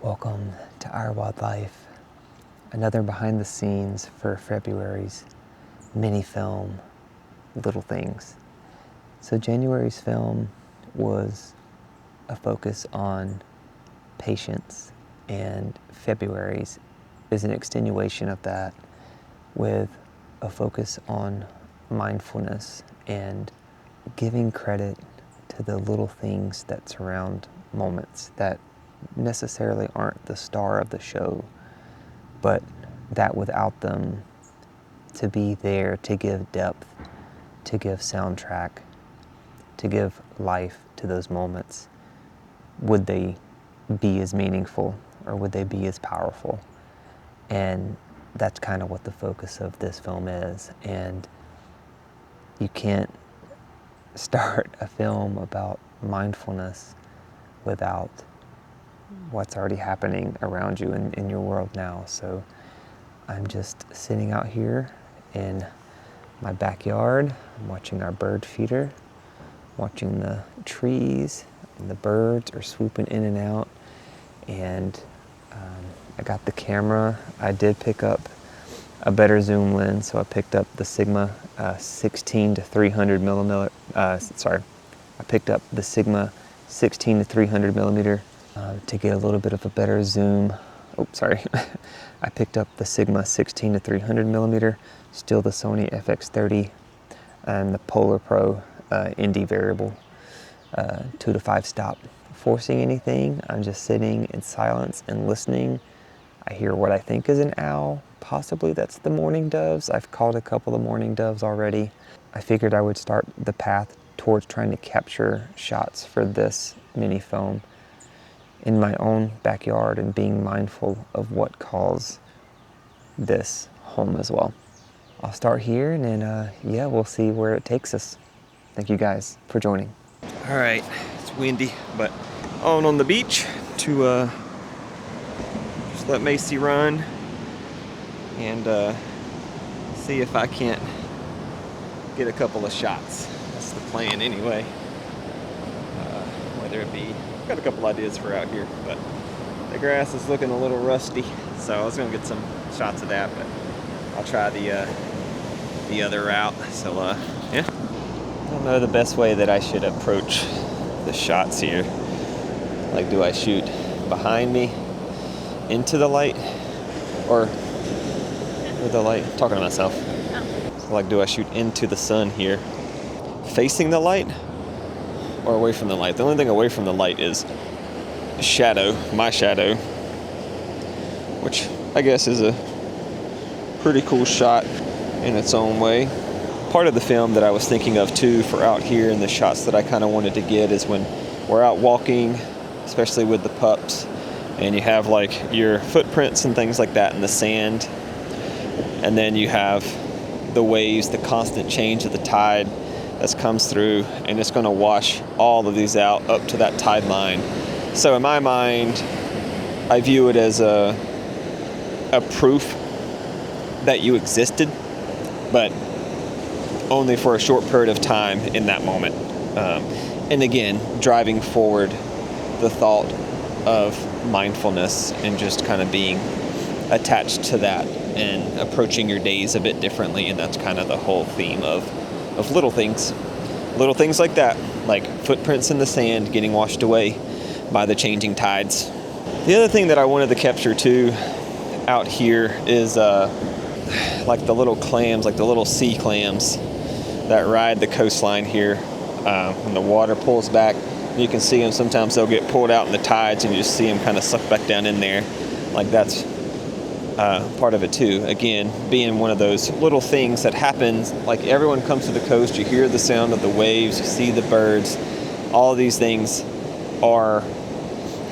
Welcome to Our Wild Life, another behind the scenes for February's mini film, Little Things. So January's film was a focus on patience, and February's is an extenuation of that with a focus on mindfulness and giving credit to the little things that surround moments that necessarily aren't the star of the show, but that without them, to be there to give depth, to give soundtrack, to give life to those moments, would they be as meaningful or would they be as powerful? And that's kind of what the focus of this film is. And you can't start a film about mindfulness without what's already happening around you in your world now. So I'm just sitting out here in my backyard. I'm watching our bird feeder, watching the trees, and the birds are swooping in and out. And I got the camera. I did pick up a better zoom lens, so I picked up the Sigma 16 to 300 millimeter. I picked up the Sigma 16 to 300 millimeter to get a little bit of a better zoom. I picked up the Sigma 16 to 300 millimeter, still the Sony FX30, and the Polar Pro ND variable 2 to 5 stop. Forcing anything, I'm just sitting in silence and listening. I hear what I think is an owl. Possibly that's the mourning doves. I've called a couple of mourning doves already. I figured I would start the path towards trying to capture shots for this mini film in my own backyard and being mindful of what calls this home as well. I'll start here and then, we'll see where it takes us. Thank you guys for joining. All right, it's windy, but on the beach to just let Macy run and see if I can't get a couple of shots. That's the plan anyway. Whether it be, got a couple ideas for out here, but the grass is looking a little rusty, so I was gonna get some shots of that, but I'll try the other route. So yeah, I don't know the best way that I should approach the shots here. Like, do I shoot behind me into the light or with the light? I'm talking to myself. So, like, do I shoot into the sun here, facing the light, or away from the light? The only thing away from the light is shadow, my shadow, which I guess is a pretty cool shot in its own way. Part of the film that I was thinking of too for out here and the shots that I kind of wanted to get is when we're out walking, especially with the pups, and you have like your footprints and things like that in the sand, and then you have the waves, the constant change of the tide that comes through, and it's going to wash all of these out up to that tide line. So in my mind, I view it as a proof that you existed, but only for a short period of time in that moment. And again, driving forward the thought of mindfulness and just kind of being attached to that and approaching your days a bit differently. And that's kind of the whole theme of little things like that, like footprints in the sand getting washed away by the changing tides. The other thing that I wanted to capture too out here is like the little clams, like the little sea clams that ride the coastline here. When the water pulls back, you can see them. Sometimes they'll get pulled out in the tides and you just see them kind of suck back down in there. Like, that's part of it too. Again, being one of those little things that happens, like everyone comes to the coast, you hear the sound of the waves, you see the birds. All of these things are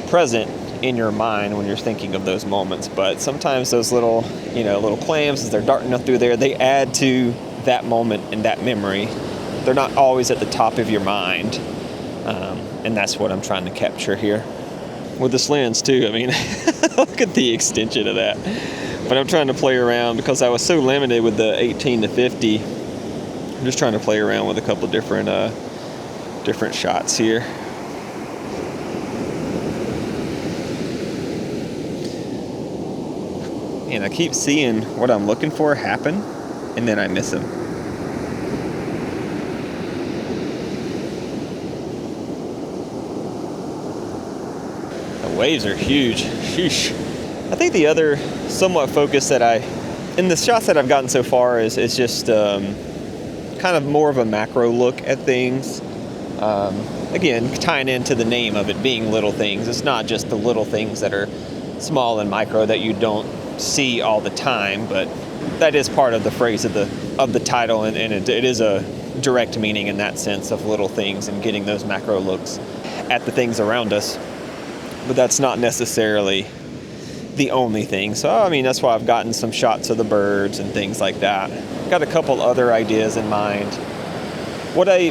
present in your mind when you're thinking of those moments, but sometimes those little clams, as they're darting up through there, they add to that moment and that memory. They're not always at the top of your mind, and that's what I'm trying to capture here with this lens too. I mean, look at the extension of that. But I'm trying to play around because I was so limited with the 18 to 50. I'm just trying to play around with a couple of different shots here. and I keep seeing what I'm looking for happen, and then I miss them. The waves are huge. Sheesh. I think the other somewhat focus that in the shots that I've gotten so far is just kind of more of a macro look at things. Again, tying into the name of it being little things. It's not just the little things that are small and micro that you don't see all the time, but that is part of the phrase of the title, and it is a direct meaning in that sense of little things and getting those macro looks at the things around us. But that's not necessarily the only thing. So, I mean, that's why I've gotten some shots of the birds and things like that. Got a couple other ideas in mind. What I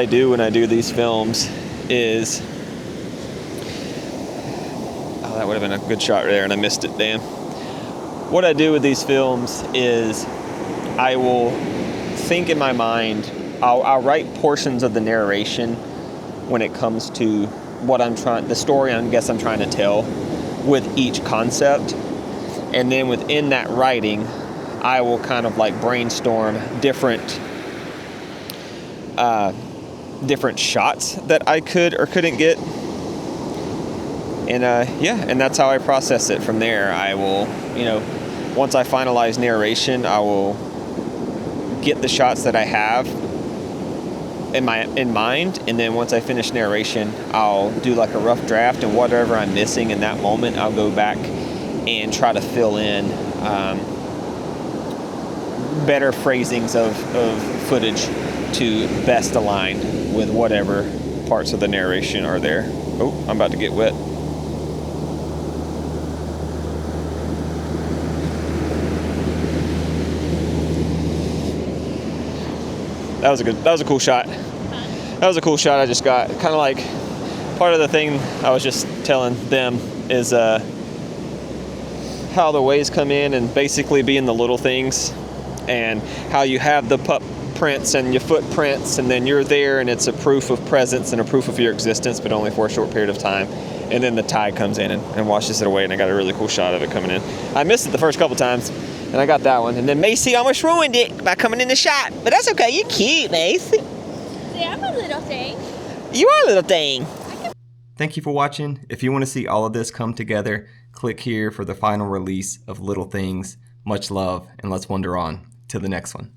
do when I do these films is, oh, that would have been a good shot right there and I missed it, damn. What I do with these films is I will think in my mind, I'll write portions of the narration when it comes to the story I guess I'm trying to tell with each concept. And then within that writing, I will kind of like brainstorm different shots that I could or couldn't get. And and that's how I process it from there. I will, once I finalize narration, I will get the shots that I have in mind, and then once I finish narration, I'll do like a rough draft, and whatever I'm missing in that moment, I'll go back and try to fill in better phrasings of footage to best align with whatever parts of the narration are there. Oh, I'm about to get wet. That was a cool shot. That was a cool shot I just got. Kind of like part of the thing I was just telling them is how the waves come in and basically being the little things, and how you have the pup prints and your footprints, and then you're there and it's a proof of presence and a proof of your existence, but only for a short period of time. And then the tide comes in and washes it away, and I got a really cool shot of it coming in. I missed it the first couple times, and I got that one. And then Macy almost ruined it by coming in the shot, but that's okay. You're cute, Macy. Yeah, I'm a little thing. You are a little thing. Thank you for watching. If you want to see all of this come together, click here for the final release of Little Things. Much love, and let's wander on to the next one.